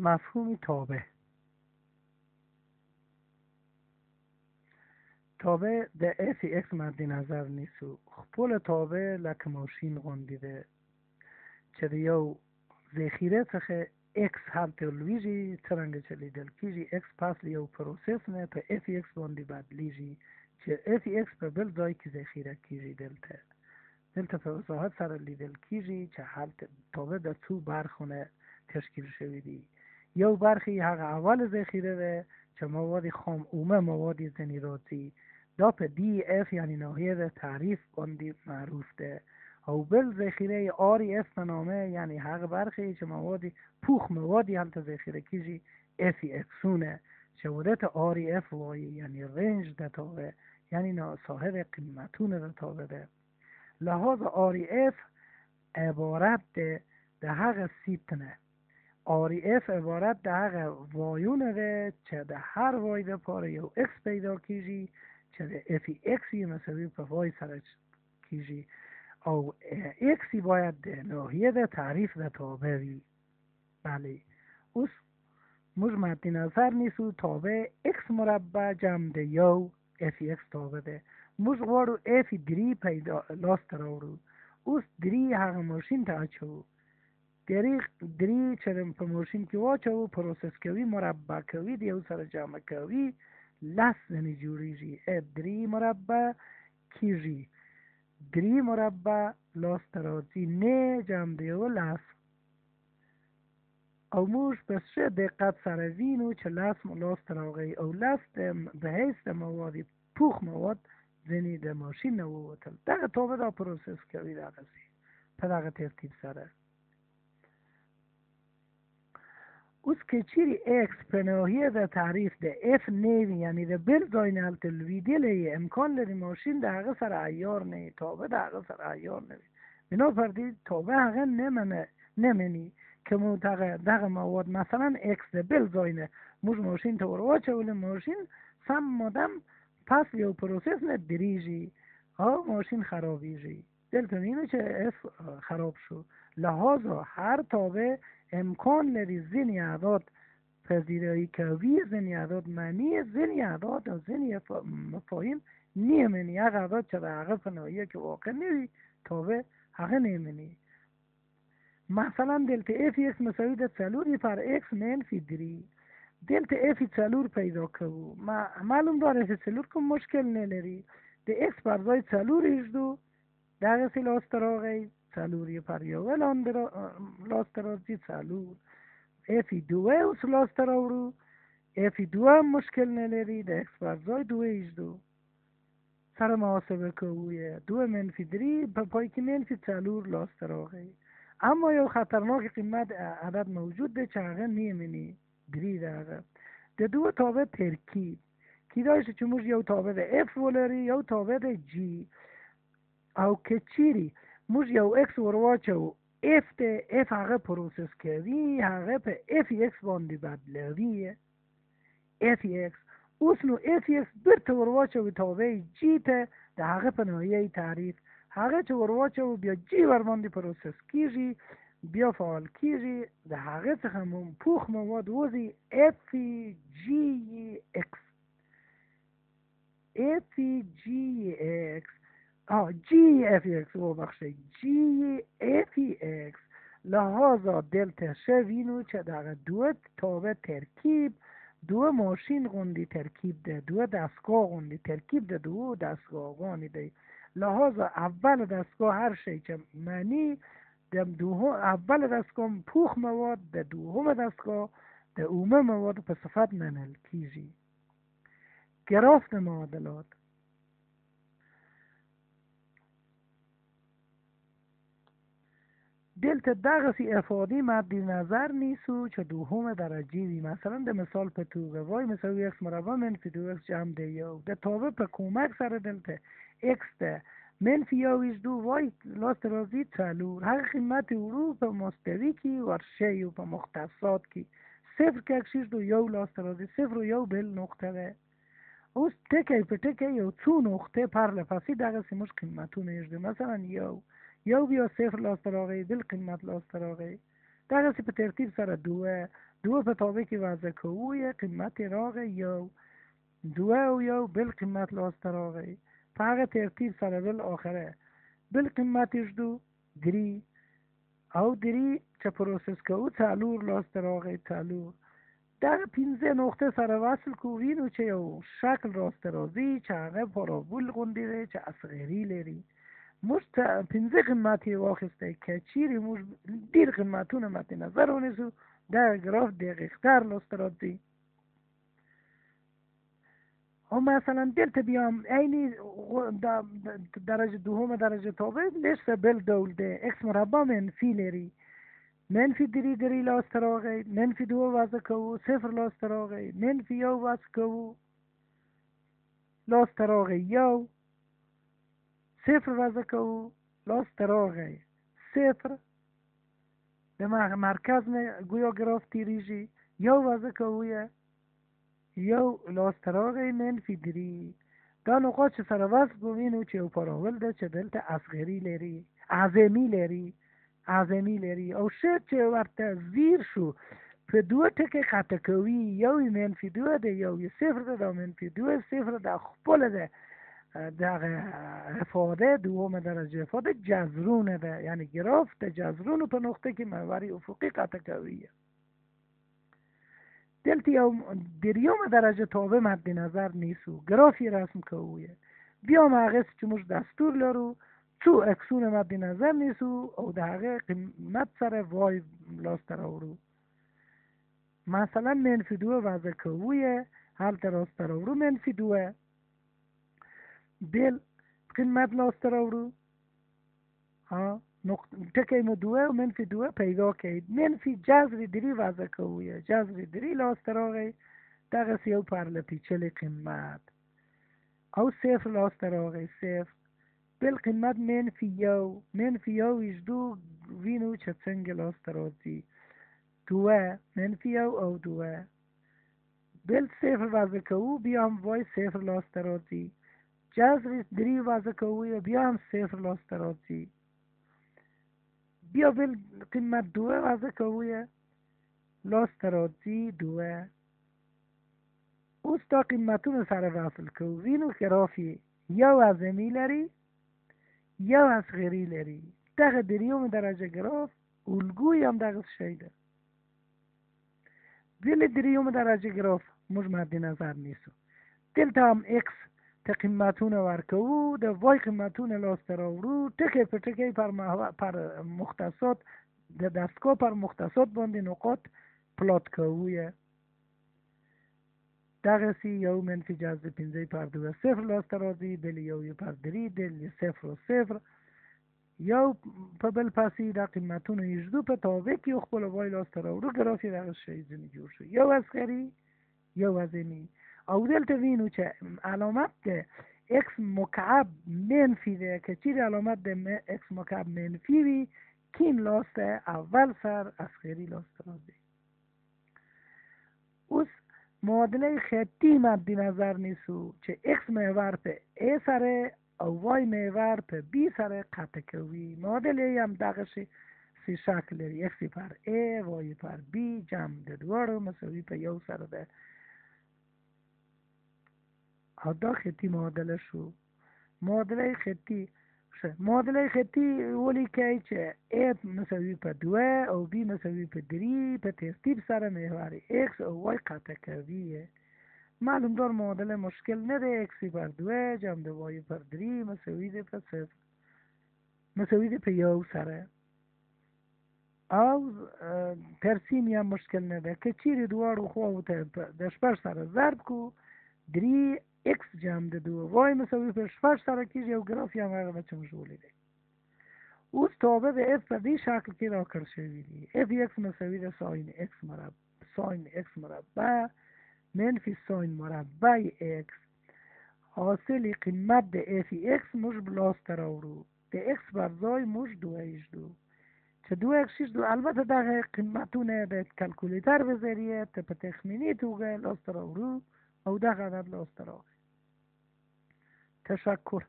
مفهوم تابع در اف اکس مد نظر نیستو خپل تابع لکه ماشین غوندیده چې د یو ذخیره څخه اکس هلته لویږي څرنګه چې لیدل کیږي اکس پاس له یو پروسس نه په اف اکس باندې بدلیږي چې اف اکس په بل ځای کې ذخیره کیږي دلته په وضاحت سره لیدل کیږي چې هلته تابع د څو برخونه تشکیل شوی دي یو برخه هغه اول ذخیره ده چې مواد خام اومه مواد ځینې راځي دا په دی اف یعنی ناحیه د تعریف باندې معروف ده او بل ذخیره آری اف به نامه یعنی هغه برخه چې مواد پوخ موادی هلته ذخیره کیږي اف اکسونه چې ودت آری اف وایي یعنی رنج ده تابع یعنی صاحب قیمتونه ده تابع ده لحاظ آری اف عبارت ده هغه سیتنه آری اف عبارت ده هغه وایونه ده چې ده هر وای ده پاره یو اکس پیدا کیږي چې ده اف اکسی مساوی په وای سره کیږي او اکسی باید ده ناحیه ده تعریف ده تابع وي بله اوس موږ مد نظر نیسو تابع اکس مربع جمع ده یو اف اکس تابع ده موږ غواړو اف دری پیدا لاست راوړو اوس دری هغه ماشین ته اچو دری چې په ماشین کې واچو پروسس کوي مربع کوي د یو سره جمع کوي لس ځنې جوړیږي دری مربع کیږي دری مربع لاست راځي نه جمع د یو لس او موږ په څه دقت سره وینو چې لس لاست راغی او لس به حیث د مواد پوخ مواد ځینې د ماشین نه ووتل دغه تابع دا پروسس کوي دغسې په دغه ترتیب سره اوس که چیرې اکس په ناحیه د تعریف د اف نه یعنی د بل ځای نه هلته لویدلی امکان لري ماشین د هغه سره عیار نه تابع د هغه سره عیار نه وي بنابر دې تابع هغه نمني که مو دغه مواد مثلا اکس د بل ځای نه موږ ماشین ته ور واچولو ماشین سم مادم پس یو پروسس نه دریږي او ماشین خرابیږي دلته میبینی چې اف خراب شو لحاظا هر تابع امکان لري ځینې اعداد پذیرایی کوي ځینې اعداد منی ځینې اعداد او ځینې مفاهیم نیمنی هغه اعداد چې د هغه په ناحیه کې واقع نه وي تابع هغه نیمنی مثلا دلته اف اکس مساوي د څلور پر اکس منفي درې دلته اف څلور پیدا کوو معلوم داره چې څلور کوم مشکل نه لري د اکس پر ځای څلور ایږدو دغسې لاسته راغی څلور یې پر یوه لاسته راځي څلور اف دوه اوس لاسته راوړو اف دوه هم مشکل نه لري د اکس پر ځای دوه ایږدو سره محاسبه کوو دوه منفي درې په پای کې منفي څلور لاسته راغی اما یو خطرناک قیمت عدد موجود ده چې هغه نیمنی درې دغه د دوه تابع ترکیب کیدای شي چې موږ یو تابع د اف ولري یو تابع د جی او که چیرې موږ یو اکس ورواچو اف ده اف هغه پروسس کوي هغه په اف اکس باندې بدلوي اف اکس اوس نو اف اکس بیرته ورواچو تابع جی ته د هغه په ناحیه تعریف هغه چې ورواچو بیا جی ور باندې پروسس کیږي بیا فعال کیږي د هغه څخه پوخ مواد وځي اف جی اکس اف جی اکس جی اف اکس ببخشید جی اف اکس لحاظا دلتا شوینو چې دغه دو تابع ترکیب دو ماشین غوندی ترکیب ده دو دستگاه غوندی ترکیب ده دو دستگاهانی ده لحاظا اول دستگاه هر شی که معنی اول دستگاه پوخ مواد ده دوم دستگاه ده اومه مواد په صفت منل کیږي گرافت معادلات دلته دغسې افادی مد نظر نیسو چې دوهم درجه وي مثلا د مثال په توګه وای مساوي اکس مربع منفي دو اکس جمع ده یو د تابع په کمک سره دلته اکس ده منفي یو ایږدو وای لاست راځي څلور هغه قیمت ورو په مستوی کې ورشي او په مختصات کې صفر که ایږدو یو لاست راځي صفر و یو بل نقطه ده اوس ټکی په ټکی یو څو نقطه پرله پسې دغسې موږ قیمتونه ایږدو مثلا یو بیا صفر لاسته راغی بل قیمت لاسته راغی دغسې په ترتیب سره دوه په تابع کې وضع کوو قیمت راغی یو، دوه او یو بل قیمت لاسته راغی، په هغه ترتیب سره بالاخره بل قیمتش دو درې او درې چې پروسس کوو څلور لاسته راغی څلور. دغه 15 نقطه سره وصل کوو وینو چې یو شکل راسته راځي چې هغه پارابول غوندې دی چې اصغري لري. موږ 15 قیمت یې واخیستی که چیرې موږ ډېر قیمتونه مد نظر ونیسو دغه ګراف دقیق‌تر لاسته راځي. او مثلا دلته بیا هم عین درجه دوم درجه تابع لسه بل ډول دی. اکس مربع منفي لري، منفي درې لاسته راغی، منفي دوه وضع کوو صفر لاسته راغی، منفي یو وضع کوو لاسته راغی یو، صفر وضع کوو لاسته راغی صفر، د مرکز نه گویا گراف تیریږي، یو وضع کوو یو لاسته راغی منفي درې. دا نقاط چې سره وصل کوو وینو چې یو پارابول ده چې دلته اصغري لري اعظمي لري او شاید چې ورته زیر شو په دوه ټکي قطع کوي، یو منفي دوه ده یو صفر ده، دا منفي دوه صفر ده خپله ده دغه افاده دوم درجه افاده جذرونه ده، یعنی گراف د جذرونو په نقطه کې محوري افقي قطع کوي. دلته یو دریوم درجه تابع مد نظر نیسو گرافی رسم کوو بیا هم هغه چې موږ دستور لرو څو اکسونه مد نظر نیسو او د هغه قیمت سره وای لاسته راوړو. مثلا منفي دوه وضع کوو هلته راسته راوړو منفي دوه بل قیمت لاسته راوړو ټکی مو دوه و منفي دوه پیدا کړئ، منفي جذر درې وضع کوو جذر درې لاسته راغی دغسې یو پرله پیچلې قیمت او صفر لاسته راغی صفر، بل قیمت منفي یو ویژدو وینو چې څنګه لاسته راځي دوه منفي یو او دوه، بل صفر وضع کوو بیا هم وای صفر لاسته راځي، جذر درې وضع کوو بیا هم صفر لاسته راځي، بیا بل قیمت دوه وضع کوو لاسته راځي دوه. اوس دا قیمتونه سره وصل کوو وینو گرافی یو اعظمي لري یو اصغري لري. دغه دریوم درجه گراف الگوی هم دغه شی ده. بل دریوم درجه گراف موږ مد نظر نیسو، دلته هم اکس ته قیمتونه ورکوو د وای قیمتونه لاسته راوړو ټکی په ټکی پر مختصات د دستگاه پر مختصات باندې نقاط پلات کوو دغسې یو منفي جذر 15 پر 2 صفر لاسته راځي، بل یو پر 3 بل صفر و صفر یو په بل پسې د قیمتونو یژدو په تابع کې خپل وای لاسته راوړو ګراف یې دغه شی ځینې جوړ شو یو اصغري یو اعظمي. او دلته وینو چې علامت د اکس مکعب منفي ده که چیرې علامت د اکس مکعب منفي وي کیم لاسته اول سر اصغري لاسته راځي. اوس معادله خطی مد نظر نیسو چې اکس محور په ای سره او وای محور په بی سره قطع کوي. معادله هم دغه سی شکل لري، اکس پر ای وای پر بی جمع د دواړو مساوي په یو سره ده. او دا خطی معادله شو. معادله خطی ولیکئ چې ای مساوي په 2 او بی مساوي په 3 په ترتیب سره محور اکس او وای قطع کوي. معلوم دار معادله مشکل نه ده. اکس پر 2 جمع د وای پر 3 مساوي ده په 0 مساوي ده په یو سره او ترسیم هم مشکل نه ده که چیرې دواړو خواو ته د شپږ سره ضرب کو 3 اکس جمع د 2 وای مساوي په شپږ سره کېږي او ګراف یې هماغه چې موږ ولیدی. اوس تابع د اف په دې شکل کې راکړل شوي دي. اف اکس مساوي ده ساین اکس مربع منفي ساین مربع اکس. حاصل قیمت د اف اکس موږ لاسته راوړو د اکس پر ځای موږ 2 چې 2 اکس البته دغه قیمتونه د کلکولیتر به ذریعه په تخمینی توګه لاسته راوړو او دغه عدد لاسته راغی. تشکر.